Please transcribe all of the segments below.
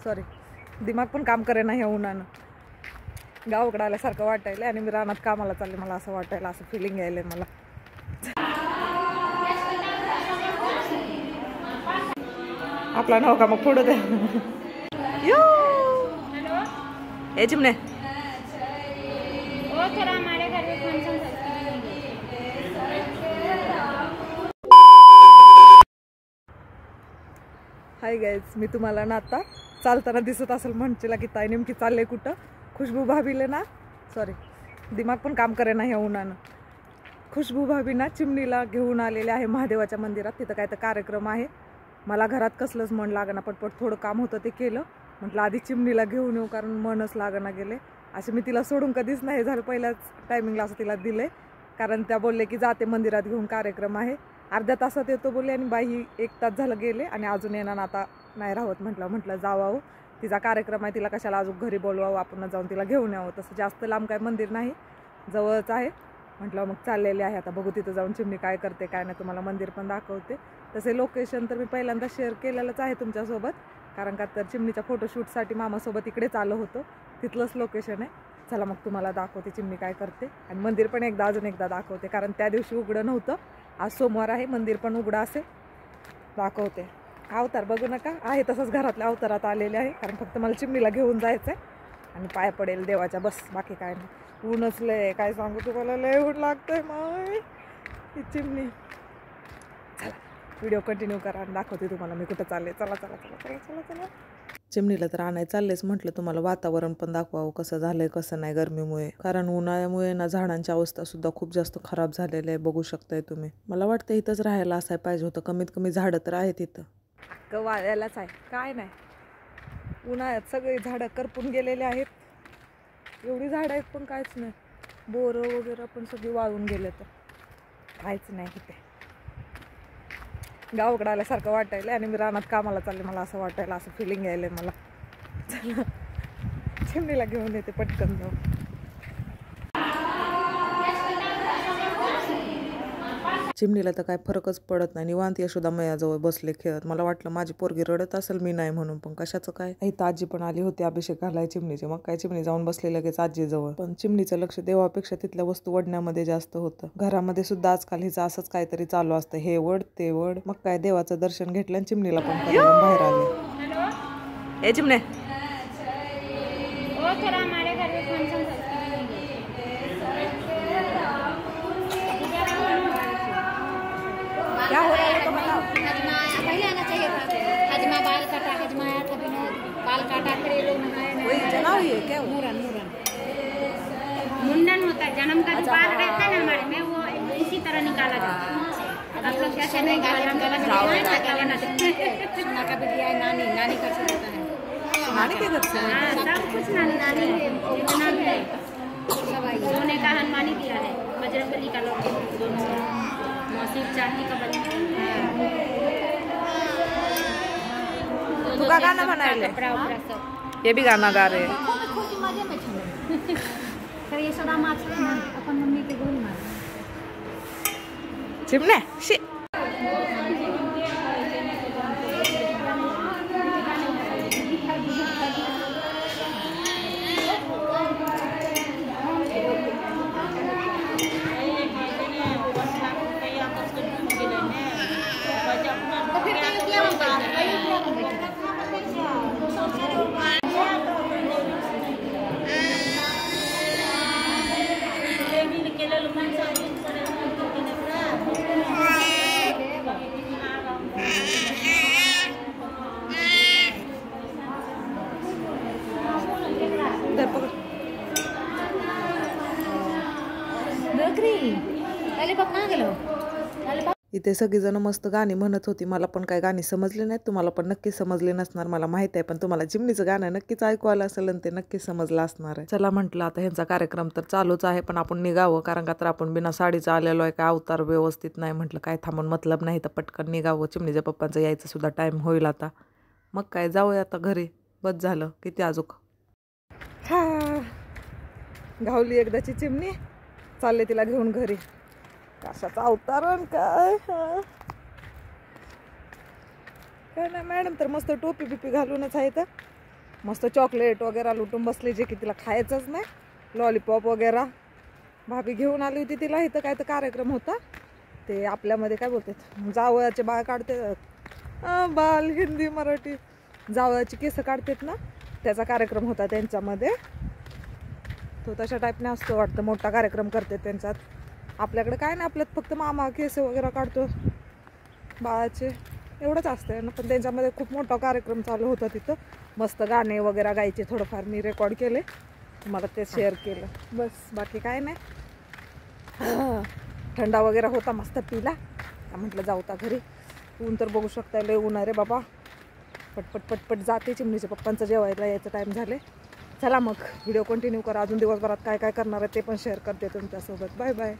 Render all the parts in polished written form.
Sorry दिमाग पण काम करेना ह्या उन्हानं. गावाकडे आल्यासारखं वाटायलं आणि मी रानात कामाला चालले, मला असं वाटायला, असं फिलिंग यायलंय मला. आपला नाव का मग फोडू द्या. यो ए चिमणे हाय गाईज, मी तुम्हाला ना आता चालताना दिसत असेल म्हणशीला की ताई नेमकी चालले कुठं. खुशबू भाभीले ना, सॉरी दिमाग पण काम करेना ह्या उन्हानं. खुशबू भाभी ना चिमणीला घेऊन आलेले आहे महादेवाच्या मंदिरात. तिथं काय तर कार्यक्रम आहे. मला घरात कसलंच मन लागना, पटपट थोडं काम होतं ते केलं. म्हटलं आधी चिमणीला घेऊन येऊ, कारण मनच लागना गेले. असे मी तिला सोडून कधीच नाही झालं, पहिल्याच टायमिंगला असं तिला दिले. कारण त्या बोलले की जाते मंदिरात घेऊन, कार्यक्रम आहे, अर्ध्या तासात येतो बोलले. आणि बाई 1 तास झालं गेले आणि अजून येणार, आता नाही राहत. म्हटलं जावावं, तिचा कार्यक्रम आहे, तिला कशाला अजून घरी बोलवावं, आपण जाऊन तिला घेऊन यावं. तसं जास्त लांब काय मंदिर नाही, जवळच आहे. म्हटलं मग चाललेले आहे आता, बघू तिथं जाऊन चिमणी काय करते काय नाही, तुम्हाला मंदिर पण दाखवते. तसे लोकेशन तर मी पहिल्यांदा शेअर केलेलंच आहे तुमच्यासोबत, कारण का तर चिमणीच्या फोटोशूटसाठी मामासोबत इकडेच आलो होतो, तिथलंच लोकेशन आहे. चला मग तुम्हाला दाखवते चिमणी काय करते आणि मंदिर पण अजून एकदा दाखवते, कारण त्या दिवशी उघडं नव्हतं. आज सोमवार आहे, मंदिर पण उघडं असेल. दाखवते. अवतार बघू नका, आहे तसंच घरातल्या अवतारात आलेले आहे, कारण फक्त मला चिमणीला घेऊन जायचं आहे आणि पाय पडेल देवाच्या, बस बाकी काय नाही. ऊनच लय, काय सांगू तुम्हाला, लय ऊन लागतंय माय. ही चिमणी, चला व्हिडिओ कंटिन्यू करा आणि दाखवते तुम्हाला मी कुठं चालले. चला चला चला चला चला चला. चिमणीला तर आणाय चाललेच, म्हटलं तुम्हाला वातावरण पण दाखवावं कसं झालंय कसं नाही गरमीमुळे. कारण उन्हाळ्यामुळे ना झाडांची अवस्था सुद्धा खूप जास्त खराब झालेली आहे, बघू शकताय तुम्ही. मला वाटतं इथंच राहायला असाय पाहिजे होतं, कमीत कमी झाडं तर आहेत इथं. वाळ्यालाच आहे, काय नाही. उन्हाळ्यात सगळी झाडं करपून गेलेले आहेत, एवढी झाडं आहेत पण काहीच नाही. बोरं वगैरे पण सगळी वाळून गेले, तर काहीच नाही इथे. गावाकडे आल्यासारखं वाटायलं आणि मी रानात कामाला चालले, मला असं वाटायला, असं फिलिंग यायलंय मला. चला चिमणीला घेऊन येते पटकन जाऊ. चिमणीला तर काय फरकच पडत नाही, निवांत यशोदा मैयाजवळ बसले खेळत. मला वाटलं माझी पोरगी रडत असेल मी नाही म्हणून, पण कशाचं काय. इथं आजी पण आली होती अभिषेक घालाय चिमणीचे, मग काय चिमणी जाऊन बसले लगेच आजीजवळ. पण चिमणीचं लक्ष देवापेक्षा तिथल्या वस्तू वडण्यामध्ये जास्त होतं. घरामध्ये सुद्धा आजकाल हिचं असंच काहीतरी चालू असतं, हे वड ते वड. मग काय देवाचं दर्शन घेतलं आणि चिमणीला पण बाहेर आले. ए चिमणे क्या हो रहा है तो बताओ। पहले आना चाहिए था। हजमा बाल काटा, हजमा आया था विनोद, बाल काटा फिर ये लोग नहाए। वही जना हुई है क्या? मुंडन मुंडन होता है, जन्म का जो बाल रहता है ना हमारे में, वो इसी तरह निकाला जाता है। आप लोग कैसे नहीं गला सोना का भी दिया है, नानी का से होता है, नानी के घर से। हाँ सब कुछ नानी जितना भी है सब आई। सोने का हनुमानी दिया है, बजरंगबली का लोग चांदी का बना। तू का गाना बना ले? ये भी गाना गा रहे हैं। अपन मम्मी के गोली मार चिमणे शी इथे सगळीजण मस्त गाणी म्हणत होती. मला पण काय गाणी समजले नाहीत, तुम्हाला पण नक्की समजले नसणार मला माहित आहे. पण तुम्हाला चिमणीचं गाणं नक्कीच ऐकू आलं असेल आणि ते नक्की समजलं असणार आहे. चला म्हटलं आता ह्यांचा कार्यक्रम तर चालूच आहे, पण आपण निघावं, कारण का तर आपण बिना साडीचा आलेलो आहे, काय अवतार व्यवस्थित नाही. म्हटलं काय थांबून मतलब नाही, तर पटकन निघावं. चिमणीच्या पप्पांचं यायचं सुद्धा टाइम होईल आता. मग काय जाऊया आता घरी, बस झालं किती अजूक. हा घावली एकदाची चिमणी, चालले तिला घेऊन घरी. कशाचा अवतारण काय काय नाही. मॅडम तर मस्त टोपी बिपी घालूनच आहे, तर मस्त चॉकलेट वगैरे लुटून बसली, जे की तिला खायचंच नाही, लॉलीपॉप वगैरे. भाभी घेऊन आली होती तिला, इथं काय तर कार्यक्रम होता, ते आपल्यामध्ये काय बोलतात जावयाचे बाळ काढते, बाल हिंदी मराठी, जावयाची केस काढतात ना, त्याचा कार्यक्रम होता त्यांच्यामध्ये. तो तशा टाईपने असतो वाटतं, मोठा कार्यक्रम करते त्यांच्यात. आपल्याकडे काय नाही, आपल्यात फक्त मामा केस वगैरे काढतो बाळाचे, एवढंच असतं ना. पण त्यांच्यामध्ये खूप मोठा कार्यक्रम चालू होता तिथं, मस्त गाणे वगैरे गायचे, थोडंफार मी रेकॉर्ड केले, तुम्हाला ते शेअर केलं, बस. बाकी काय नाही. थंडा वगैरे होता, मस्त पिला. म्हटलं जाऊ ता घरी, ऊन तर बघू शकता लय ऊन आहे रे बाबा. पटपट पटपट जाते, चिमणीच्या पप्पांचं जेवायला यायचं टाईम झाले. चला मग व्हिडिओ कंटिन्यू करा, अजून दिवसभरात काय काय करणार आहे ते पण शेअर करते तुमच्यासोबत. Bye bye.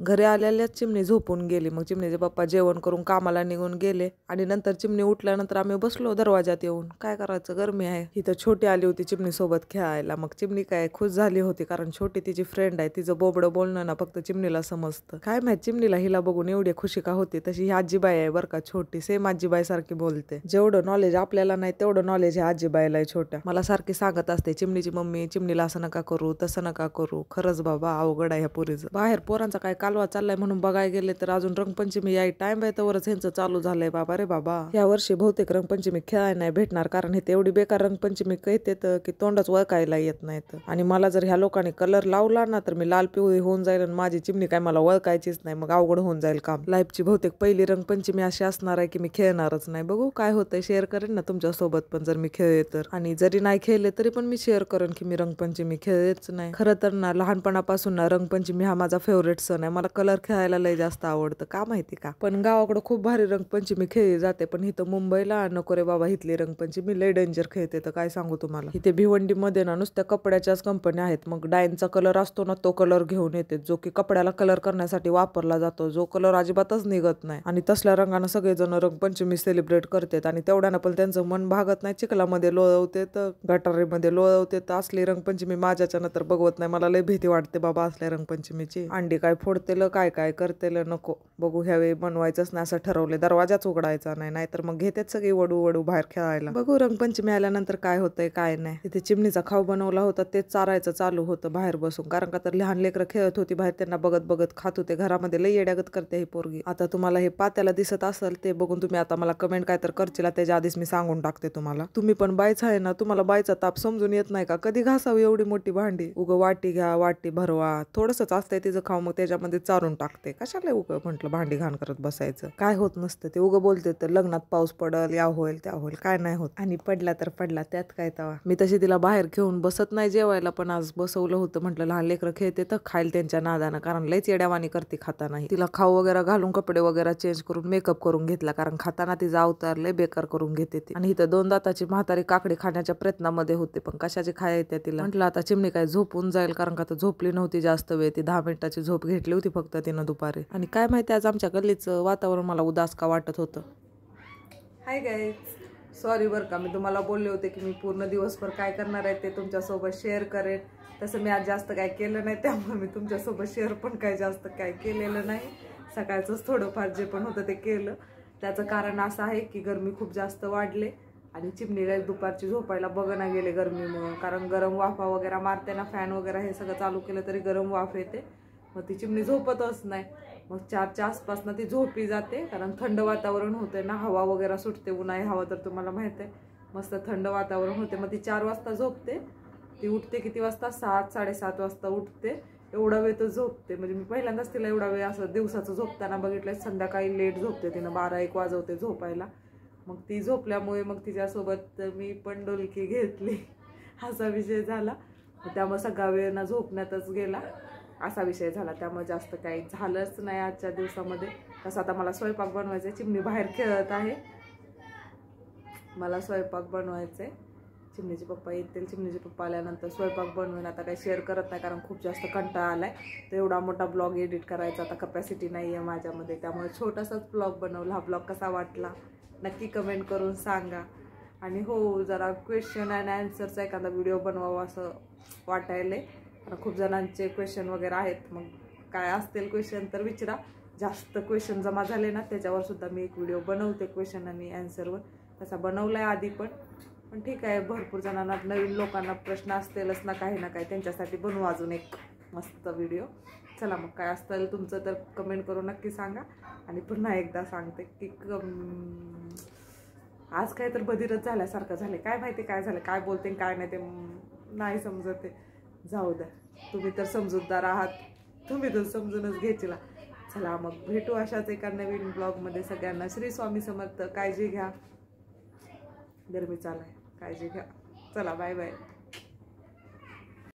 घरी आलेल्याच चिमणी झोपून गेली. मग चिमणीचे पप्पा जेवण करून कामाला निघून गेले आणि नंतर चिमणी उठल्यानंतर आम्ही बसलो दरवाजात येऊन. काय करायचं, गरमी आहे. इथं छोटी आली होती चिमणी सोबत खेळायला. मग चिमणी काय खुश झाली होती, कारण छोटी तिची फ्रेंड आहे. तिचं बोबडं बोलणं ना फक्त चिमणीला समजतं. काय माहित चिमणीला हिला बघून एवढी खुशी का होती. तशी ही आजीबाई आहे बरं का, छोटी, सेम आजीबाई सारखी बोलते. जेवढं नॉलेज आपल्याला नाही तेवढं नॉलेज ह्या आजीबाईला आहे छोट्या. मला सारखी सांगत असते चिमणीची मम्मी, चिमणीला असं नका करू, तसं नका करू. खरंच बाबा अवघड आहे ह्या पोरीचं. बाहेर पोरांचा काय कालवा चाललाय म्हणून बघायला गेले तर अजून रंगपंचमी याय टाइम आहे तवरच ह्यांचं चालू झालंय. बाबा रे बाबा, या वर्षी बहुतेक रंगपंचमी खेळायला नाही भेटणार, कारण हे एवढी बेकार रंगपंचमी कहते की तोंडच ओळखायला येत नाहीत. आणि मला जर ह्या लोकांनी कलर लावला ना तर मी लाल पिवळी होऊन जाईल आणि माझी चिमणी काय मला ओळखायचीच नाही, मग अवघड होऊन जाईल काम. लाईफची बहुतेक पहिली रंगपंचमी अशी असणार आहे की मी खेळणारच नाही. बघू काय होतंय, शेअर करेन ना तुमच्या सोबत पण जर मी खेळले तर. आणि जरी नाही खेळले तरी पण मी शेअर करेन की मी रंगपंचमी खेळलेच नाही. खरं तर ना लहानपणापासून ना रंगपंचमी हा माझा फेवरेट सण आहे. मला कलर खेळायला लय जास्त आवडतं, का माहिती का. पण गावाकडे खूप भारी रंगपंचमी खेळली जाते, पण इथं मुंबईला नको रे बाबा, इथली रंगपंचमी लय डेंजर खेळते. तर काय सांगू तुम्हाला, इथे भिवंडीमध्ये ना नुसत्या कपड्याच्याच कंपन्या आहेत. मग डायनचा कलर असतो ना तो कलर घेऊन येते, जो की कपड्याला कलर करण्यासाठी वापरला जातो, जो कलर अजिबातच निघत नाही. आणि तसल्या रंगानं सगळेजण रंगपंचमी सेलिब्रेट करतात. आणि तेवढ्यानं पण त्यांचं मन भागत नाही, चिखलामध्ये लोळवते तर गटारीमध्ये लोळवते. तर असली रंगपंचमी माझ्याच्या नंतर बघवत नाही. मला लय भीती वाटते बाबा असल्या रंगपंचमीची. अंडी काय फोडतेल, काय काय करतेल, नको. बघू ह्यावेळी बनवायचंच नाही असं ठरवले, दरवाजाच उघडायचा नाही, नाहीतर मग घेतेच सगळी वडू वडू बाहेर खेळायला. बघू रंगपंचमी आल्यानंतर काय होतंय काय नाही. तिथे चिमणीचा खाऊ बनवला होता, तेच चारायचं चालू होतं बाहेर बसून, कारण का तर लहान लेकरं खेळत होती बाहेर, त्यांना बघत बघत खात होते. घरामध्ये लई येड्यागत करते ही पोरगी. आता तुम्हाला हे पात्याला दिसत असेल ते बघून तुम्ही आता मला कमेंट काय तर करशील, त्याच्या आधीच मी सांगून टाकते तुम्हाला. तुम्ही पण बायच आहे ना, तुम्हाला बायचा ताप समजून येत नाही का. कधी घासावी एवढी मोठी भांडी, उगं वाटी घ्या, वाटी भरवा, थोडंसंच असतंय तिचं खाऊ, मग त्याच्यामध्ये चारून टाकते. कशाला उगं म्हटलं भांडी घाण करत बसायचं, काय होत नसतं ते. उगं बोलते तर लग्नात पाऊस पडल, या होईल त्या होईल, काय नाही होत. आणि पडला तर पडला, त्यात काय तवा. मी तशी तिला बाहेर घेऊन बसत नाही जेवायला, पण आज बसवलं होतं. म्हटलं लहान लेकरं खेळते तर खाईल त्यांच्या नादानं, कारण लयच येड्यावानी करते खाताना. तिला खाऊ वगैरे घालून कपडे वगैरे चेंज करून मेकअप करून घेतला, कारण खाताना तिचा अवतार लय बेकार करून घेते ती. आणि इथं 2 दाताची म्हातारी काकडी खाण्याच्या प्रयत्नामध्ये होते, पण कशाची खाया येते तिला. म्हटलं आता चिमणी काय झोपून जाईल, कारण का झोपली नव्हती जास्त वेळ, ती 10 मिनिटाची झोप घेतली होती फक्त तिनं दुपारी. आणि काय माहिती आज आमच्या गल्लीचं वातावरण मला उदास का वाटत होतं. हाय गाईज, सॉरी बरं का, मी तुम्हाला बोलले होते की मी पूर्ण दिवसभर काय करणार आहे ते तुमच्यासोबत शेअर करेन. तसं मी आज जास्त काय केलं नाही, त्यामुळे मी तुमच्यासोबत शेअर पण काय जास्त काय केलेलं नाही. सकाळचंच थोडंफार जे पण होतं ते केलं. त्याचं कारण असं आहे की गरमी खूप जास्त वाढले आणि चिमणीला दुपारची झोपायला बघना गेले गरमीमुळं, कारण गरम वाफा वगैरे मारते ना, फॅन वगैरे हे सगळं चालू केलं तरी गरम वाफ येते, मग ती चिमणी झोपतच नाही. मग 4च्या आसपासनं ती झोपी जाते, कारण थंड वातावरण होते ना, हवा वगैरे सुटते, उन्हाळी हवा तर तुम्हाला माहिती आहे, मस्त थंड वातावरण होते. मग ती 4 वाजता झोपते. ती उठते किती वाजता, 7, 7:30 वाजता उठते. एवढा वेळ तर झोपते, म्हणजे मी पहिल्यांदाच तिला एवढा वेळ असं दिवसाचं झोपताना बघितलंय. संध्याकाळी लेट झोपते तिनं, 12-1 वाजवते झोपायला. मग ती झोपल्यामुळे मग तिच्यासोबत मी पण डोलकी घेतली, असा विषय झाला. त्यामुळे सगळा वेळ ना झोपण्यातच गेला, असा विषय झाला. त्यामुळे जास्त काही झालंच नाही आजच्या दिवसामध्ये. तसं आता मला स्वयंपाक बनवायचा आहे. चिमणी बाहेर खेळत आहे, मला स्वयंपाक बनवायचा आहे. चिमणीचे पप्पा येतील, चिमणीचे पप्पा आल्यानंतर स्वयंपाक बनवून. आता काही शेअर करत नाही, कारण खूप जास्त कंटाळा आलाय. तर एवढा मोठा ब्लॉग एडिट करायचा आता कपॅसिटी नाही आहे माझ्यामध्ये, त्यामुळे छोटासाच ब्लॉग बनवला. हा ब्लॉग कसा वाटला नक्की कमेंट करून सांगा. आणि हो, जरा क्वेश्चन अँड आन्सरचा एखादा व्हिडिओ बनवावा असं वाटायले, कारण खूप जणांचे क्वेश्चन वगैरे आहेत. मग काय असतील क्वेश्चन तर विचारा. जास्त क्वेश्चन जमा झाले ना त्याच्यावर सुद्धा मी एक व्हिडिओ बनवते क्वेश्चन आणि आन्सरवर. तसा बनवलाय आधी पण ठीक आहे, भरपूर जणांना नवीन लोकांना प्रश्न असतीलच ना काही ना काही, त्यांच्यासाठी बनवू अजून एक मस्त व्हिडिओ. चला मग काय असतं तुमचं तर कमेंट करून नक्की सांगा. आणि पुन्हा एकदा सांगते की आज काय तर बधिरच झाल्यासारखं झाले, काय माहिती काय झालं, काय बोलते काय नाही ते नाही समजत ते. जाऊ द्या, तुम्ही तर समजूतदार आहात, तुम्ही तर समजूनच घ्यायची. चला मग भेटू अशाच एका नवीन ब्लॉगमध्ये. सगळ्यांना श्री स्वामी समर्थ. काळजी घ्या, गरमी चालू आहे, काळजी घ्या. चला बाय बाय.